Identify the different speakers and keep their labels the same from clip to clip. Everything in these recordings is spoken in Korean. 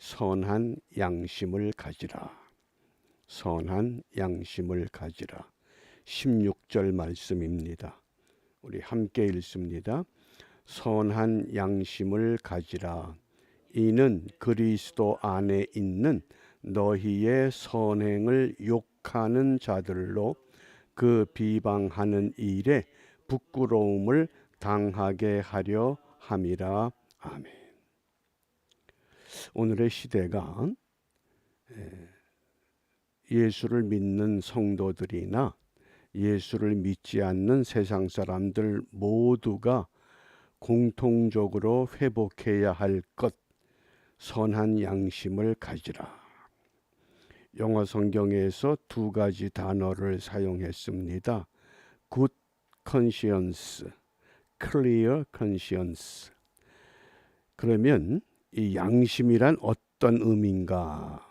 Speaker 1: 선한 양심을 가지라. 선한 양심을 가지라. 16절 말씀입니다. 우리 함께 읽습니다. 선한 양심을 가지라. 이는 그리스도 안에 있는 너희의 선행을 욕하는 자들로 그 비방하는 일에 부끄러움을 당하게 하려 함이라. 아멘. 오늘의 시대가 예수를 믿는 성도들이나 예수를 믿지 않는 세상 사람들 모두가 공통적으로 회복해야 할 것, 선한 양심을 가지라. 영어 성경에서 두 가지 단어를 사용했습니다. Good conscience, clear conscience. 그러면 이 양심이란 어떤 의미인가?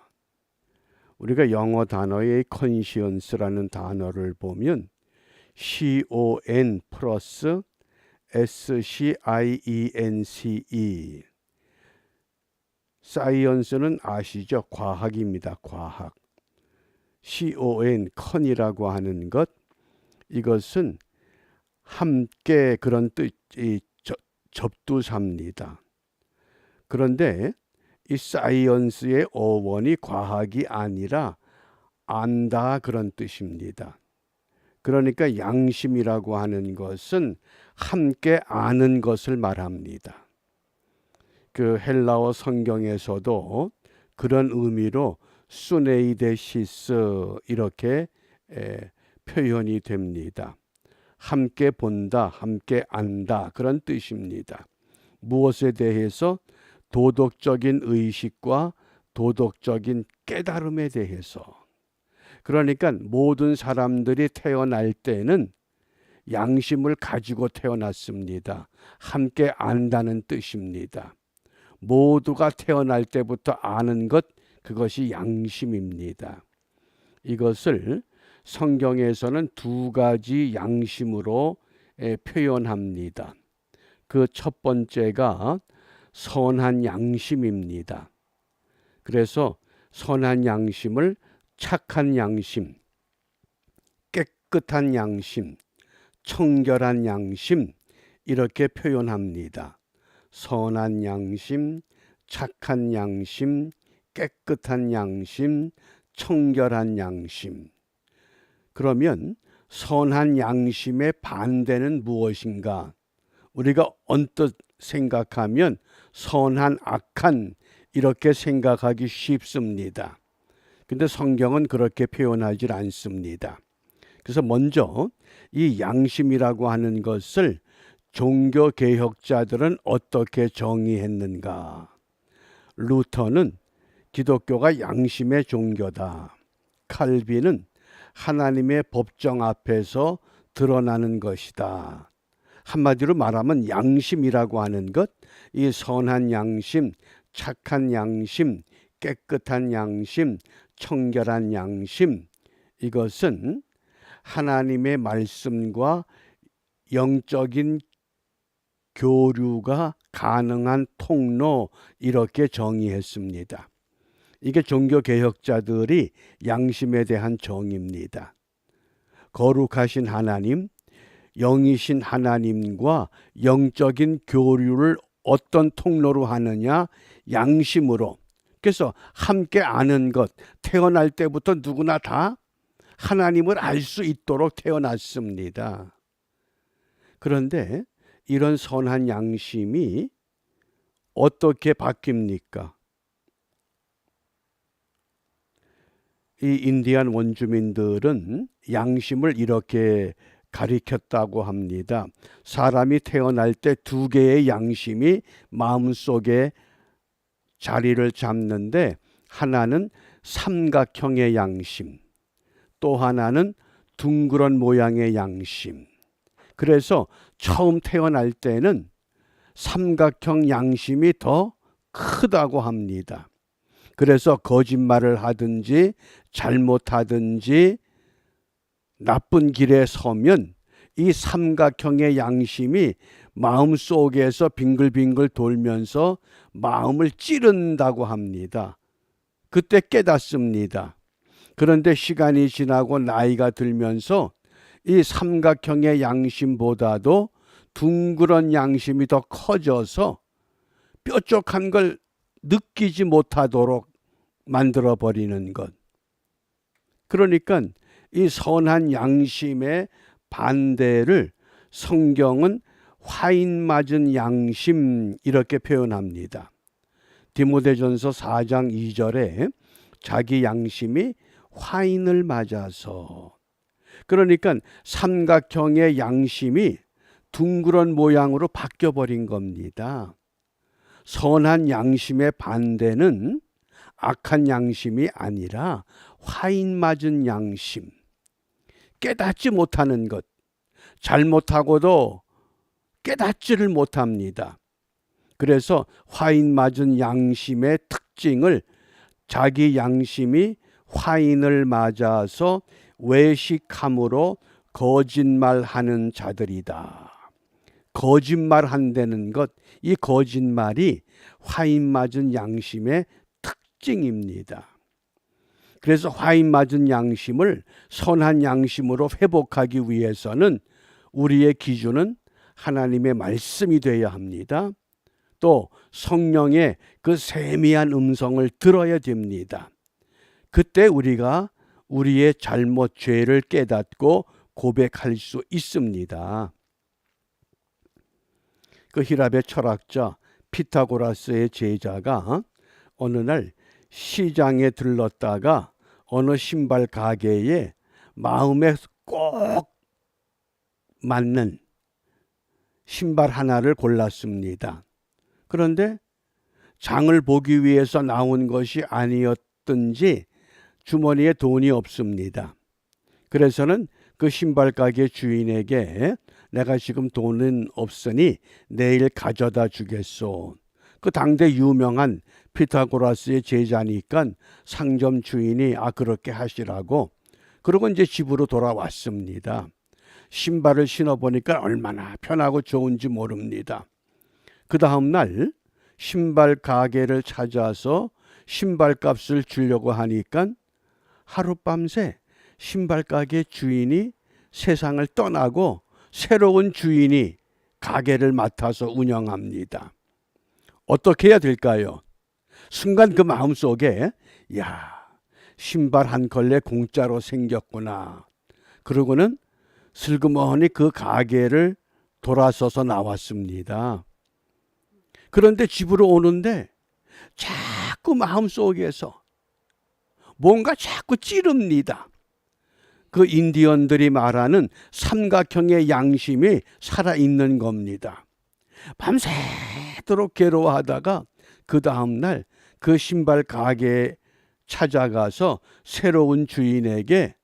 Speaker 1: 우리가 영어 단어의 conscience라는 단어를 보면 CON 플러스 SCIENCE. 사이언스는 아시죠? 과학입니다. 과학. CON, con이라고 하는 것, 이것은 함께 그런 뜻이 접두사입니다. 그런데 이 사이언스의 어원이 과학이 아니라 안다 그런 뜻입니다. 그러니까 양심이라고 하는 것은 함께 아는 것을 말합니다. 그 헬라어 성경에서도 그런 의미로 수네이데시스 이렇게 표현이 됩니다. 함께 본다, 함께 안다 그런 뜻입니다. 무엇에 대해서? 도덕적인 의식과 도덕적인 깨달음에 대해서. 그러니까 모든 사람들이 태어날 때는 양심을 가지고 태어났습니다. 함께 안다는 뜻입니다. 모두가 태어날 때부터 아는 것, 그것이 양심입니다. 이것을 성경에서는 두 가지 양심으로 표현합니다. 그 첫 번째가 선한 양심입니다. 그래서 선한 양심을 착한 양심, 깨끗한 양심, 청결한 양심 이렇게 표현합니다. 선한 양심, 착한 양심, 깨끗한 양심, 청결한 양심. 그러면 선한 양심의 반대는 무엇인가? 우리가 언뜻 생각하면 선한, 악한 이렇게 생각하기 쉽습니다. 근데 성경은 그렇게 표현하지 않습니다. 그래서 먼저 이 양심이라고 하는 것을 종교개혁자들은 어떻게 정의했는가? 루터는 기독교가 양심의 종교다. 칼빈은 하나님의 법정 앞에서 드러나는 것이다. 한마디로 말하면 양심이라고 하는 것, 이 선한 양심, 착한 양심, 깨끗한 양심, 청결한 양심, 이것은 하나님의 말씀과 영적인 교류가 가능한 통로 이렇게 정의했습니다. 이게 종교개혁자들이 양심에 대한 정의입니다. 거룩하신 하나님, 영이신 하나님과 영적인 교류를 어떤 통로로 하느냐? 양심으로. 그래서 함께 아는 것, 태어날 때부터 누구나 다 하나님을 알 수 있도록 태어났습니다. 그런데 이런 선한 양심이 어떻게 바뀝니까? 이 인디안 원주민들은 양심을 이렇게 가리켰다고 합니다. 사람이 태어날 때 두 개의 양심이 마음속에 자리를 잡는데, 하나는 삼각형의 양심, 또 하나는 둥그런 모양의 양심. 그래서 처음 태어날 때는 삼각형 양심이 더 크다고 합니다. 그래서 거짓말을 하든지 잘못하든지 나쁜 길에 서면 이 삼각형의 양심이 마음 속에서 빙글빙글 돌면서 마음을 찌른다고 합니다. 그때 깨닫습니다. 그런데 시간이 지나고 나이가 들면서 이 삼각형의 양심보다도 둥그런 양심이 더 커져서 뾰족한 걸 느끼지 못하도록 만들어 버리는 것. 그러니까 이 선한 양심의 반대를 성경은 화인 맞은 양심 이렇게 표현합니다. 디모데전서 4장 2절에 자기 양심이 화인을 맞아서, 그러니까 삼각형의 양심이 둥그런 모양으로 바뀌어 버린 겁니다. 선한 양심의 반대는 악한 양심이 아니라 화인 맞은 양심, 깨닫지 못하는 것, 잘못하고도 깨닫지를 못합니다. 그래서 화인 맞은 양심의 특징을 자기 양심이 화인을 맞아서 외식함으로 거짓말하는 자들이다. 거짓말한다는 것, 이 거짓말이 화인 맞은 양심의 특징입니다. 그래서 화인 맞은 양심을 선한 양심으로 회복하기 위해서는 우리의 기준은 하나님의 말씀이 되어야 합니다. 또 성령의 그 세미한 음성을 들어야 됩니다. 그때 우리가 우리의 잘못, 죄를 깨닫고 고백할 수 있습니다. 그 히랍의 철학자 피타고라스의 제자가 어느 날 시장에 들렀다가 어느 신발 가게에 마음에 꼭 맞는 신발 하나를 골랐습니다. 그런데 장을 보기 위해서 나온 것이 아니었든지 주머니에 돈이 없습니다. 그래서는 그 신발 가게 주인에게 내가 지금 돈은 없으니 내일 가져다 주겠소. 그 당대 유명한 피타고라스의 제자니까 상점 주인이 그렇게 하시라고, 그러고 이제 집으로 돌아왔습니다. 신발을 신어보니까 얼마나 편하고 좋은지 모릅니다. 그 다음 날 신발 가게를 찾아서 신발값을 주려고 하니까 하룻밤새 신발 가게 주인이 세상을 떠나고 새로운 주인이 가게를 맡아서 운영합니다. 어떻게 해야 될까요? 순간 그 마음속에 신발 한 컬레 공짜로 생겼구나. 그러고는 슬그머니 그 가게를 돌아서서 나왔습니다. 그런데 집으로 오는데 자꾸 마음속에서 뭔가 자꾸 찌릅니다. 그 인디언들이 말하는 삼각형의 양심이 살아있는 겁니다. 밤새도록 괴로워하다가 그 다음날 그 신발 가게에 찾아가서 새로운 주인에게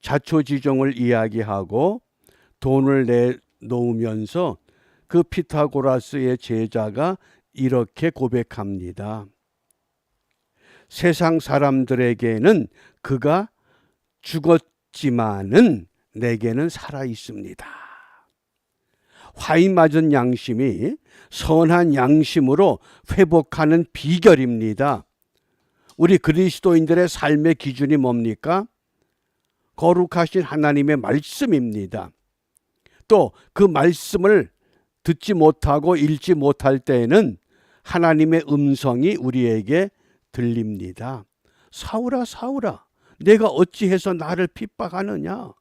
Speaker 1: 자초지종을 이야기하고 돈을 내놓으면서 그 피타고라스의 제자가 이렇게 고백합니다. 세상 사람들에게는 그가 죽었지만은 내게는 살아 있습니다. 화인 맞은 양심이 선한 양심으로 회복하는 비결입니다. 우리 그리스도인들의 삶의 기준이 뭡니까? 거룩하신 하나님의 말씀입니다. 또 그 말씀을 듣지 못하고 읽지 못할 때에는 하나님의 음성이 우리에게 들립니다. 사울아, 사울아, 내가 어찌해서 나를 핍박하느냐?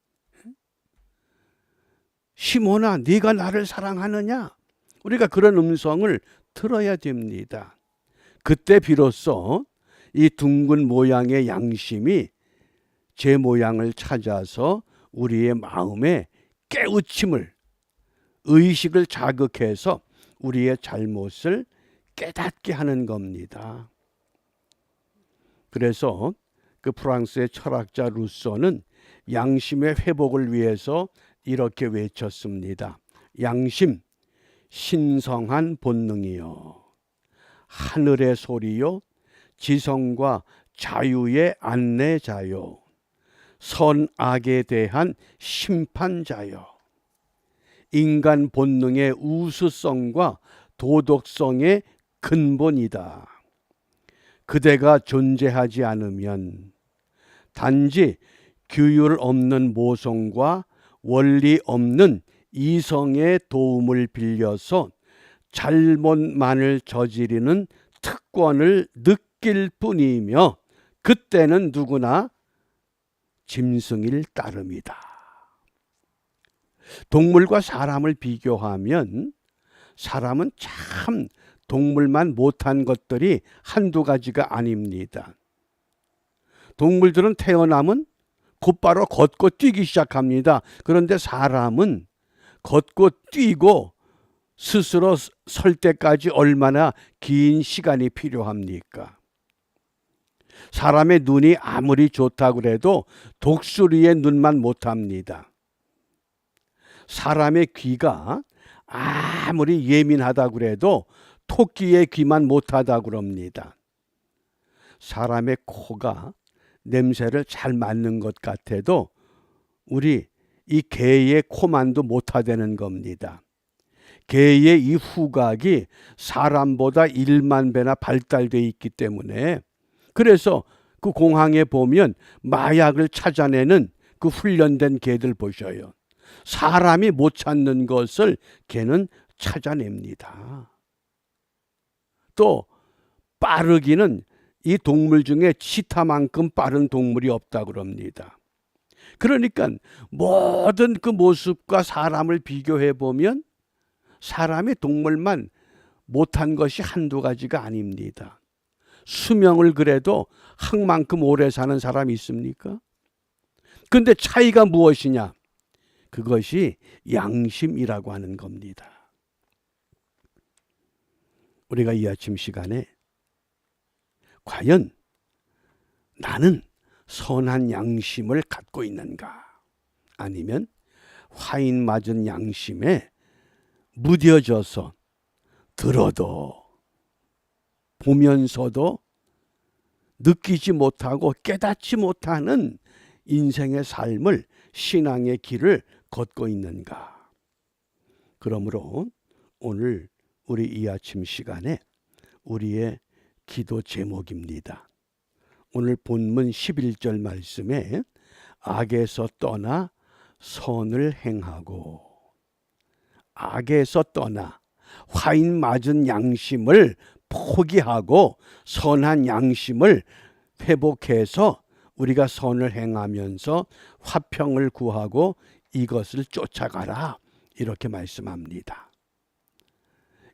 Speaker 1: 시몬아, 네가 나를 사랑하느냐? 우리가 그런 음성을 들어야 됩니다. 그때 비로소 이 둥근 모양의 양심이 제 모양을 찾아서 우리의 마음에 깨우침을, 의식을 자극해서 우리의 잘못을 깨닫게 하는 겁니다. 그래서 그 프랑스의 철학자 루소는 양심의 회복을 위해서 이렇게 외쳤습니다. 양심, 신성한 본능이요, 하늘의 소리요, 지성과 자유의 안내자요, 선악에 대한 심판자요. 인간 본능의 우수성과 도덕성의 근본이다. 그대가 존재하지 않으면 단지 규율 없는 모성과 원리 없는 이성의 도움을 빌려서 잘못만을 저지르는 특권을 느낄 뿐이며 그때는 누구나 짐승일 따름이다. 동물과 사람을 비교하면 사람은 참 동물만 못한 것들이 한두 가지가 아닙니다. 동물들은 태어나면 곧바로 걷고 뛰기 시작합니다. 그런데 사람은 걷고 뛰고 스스로 설 때까지 얼마나 긴 시간이 필요합니까? 사람의 눈이 아무리 좋다고 해도 독수리의 눈만 못합니다. 사람의 귀가 아무리 예민하다고 해도 토끼의 귀만 못하다고 그럽니다. 사람의 코가 냄새를 잘 맡는 것 같아도 우리 이 개의 코만도 못하다는 겁니다. 개의 이 후각이 사람보다 1만 배나 발달되어 있기 때문에 그래서 그 공항에 보면 마약을 찾아내는 그 훈련된 개들 보셔요. 사람이 못 찾는 것을 개는 찾아냅니다. 또 빠르기는 이 동물 중에 치타만큼 빠른 동물이 없다고 그럽니다. 그러니까 모든 그 모습과 사람을 비교해 보면 사람이 동물만 못한 것이 한두 가지가 아닙니다. 수명을 그래도 항만큼 오래 사는 사람이 있습니까? 근데 차이가 무엇이냐? 그것이 양심이라고 하는 겁니다. 우리가 이 아침 시간에 과연 나는 선한 양심을 갖고 있는가? 아니면 화인 맞은 양심에 무뎌져서 들어도 보면서도 느끼지 못하고 깨닫지 못하는 인생의 삶을 신앙의 길을 걷고 있는가? 그러므로 오늘 우리 이 아침 시간에 우리의 기도 제목입니다. 오늘 본문 11절 말씀에 악에서 떠나 선을 행하고 악에서 떠나 화인 맞은 양심을 포기하고 선한 양심을 회복해서 우리가 선을 행하면서 화평을 구하고 이것을 쫓아가라 이렇게 말씀합니다.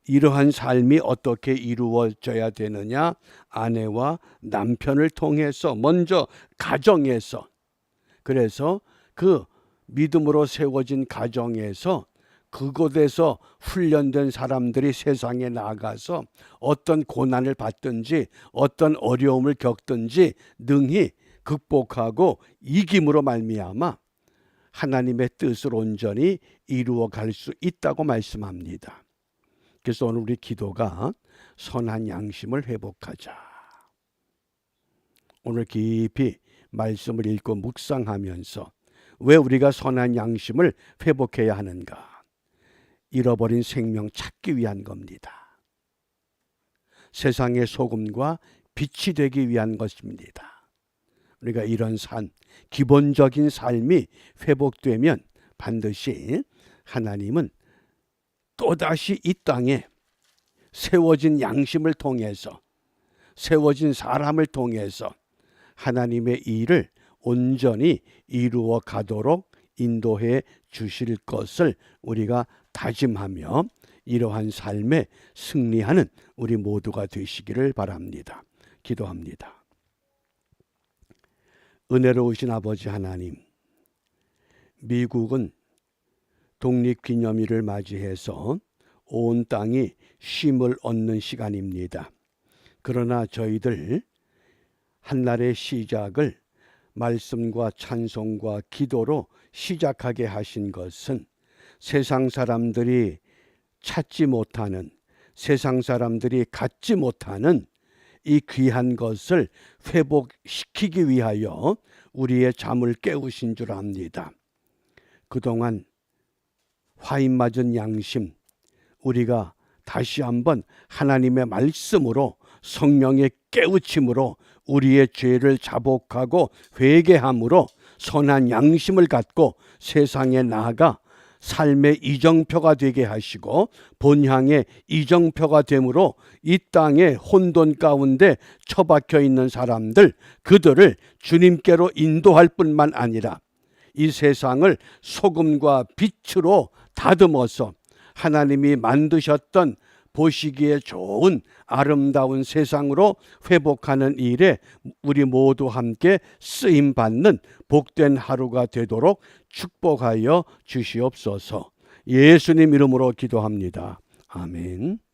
Speaker 1: 이러한 삶이 어떻게 이루어져야 되느냐? 아내와 남편을 통해서 먼저 가정에서 그래서 그 믿음으로 세워진 가정에서 그곳에서 훈련된 사람들이 세상에 나가서 어떤 고난을 받든지 어떤 어려움을 겪든지 능히 극복하고 이김으로 말미암아 하나님의 뜻을 온전히 이루어 갈 수 있다고 말씀합니다. 그래서 오늘 우리 기도가 선한 양심을 회복하자. 오늘 깊이 말씀을 읽고 묵상하면서 왜 우리가 선한 양심을 회복해야 하는가? 잃어버린 생명 찾기 위한 겁니다. 세상의 소금과 빛이 되기 위한 것입니다. 우리가 이런 기본적인 삶이 회복되면 반드시 하나님은 또다시 이 땅에 세워진 양심을 통해서 세워진 사람을 통해서 하나님의 일을 온전히 이루어 가도록 인도해 주실 것을 우리가 다짐하며 이러한 삶에 승리하는 우리 모두가 되시기를 바랍니다. 기도합니다. 은혜로우신 아버지 하나님, 미국은 독립기념일을 맞이해서 온 땅이 쉼을 얻는 시간입니다. 그러나 저희들 한날의 시작을 말씀과 찬송과 기도로 시작하게 하신 것은 세상 사람들이 찾지 못하는, 세상 사람들이 갖지 못하는 이 귀한 것을 회복시키기 위하여 우리의 잠을 깨우신 줄 압니다. 그동안 화인 맞은 양심, 우리가 다시 한번 하나님의 말씀으로 성령의 깨우침으로 우리의 죄를 자복하고 회개함으로 선한 양심을 갖고 세상에 나아가 삶의 이정표가 되게 하시고 본향의 이정표가 되므로 이 땅의 혼돈 가운데 처박혀 있는 사람들, 그들을 주님께로 인도할 뿐만 아니라 이 세상을 소금과 빛으로 다듬어서 하나님이 만드셨던 보시기에 좋은 아름다운 세상으로 회복하는 일에 우리 모두 함께 쓰임받는 복된 하루가 되도록 축복하여 주시옵소서. 예수님 이름으로 기도합니다. 아멘.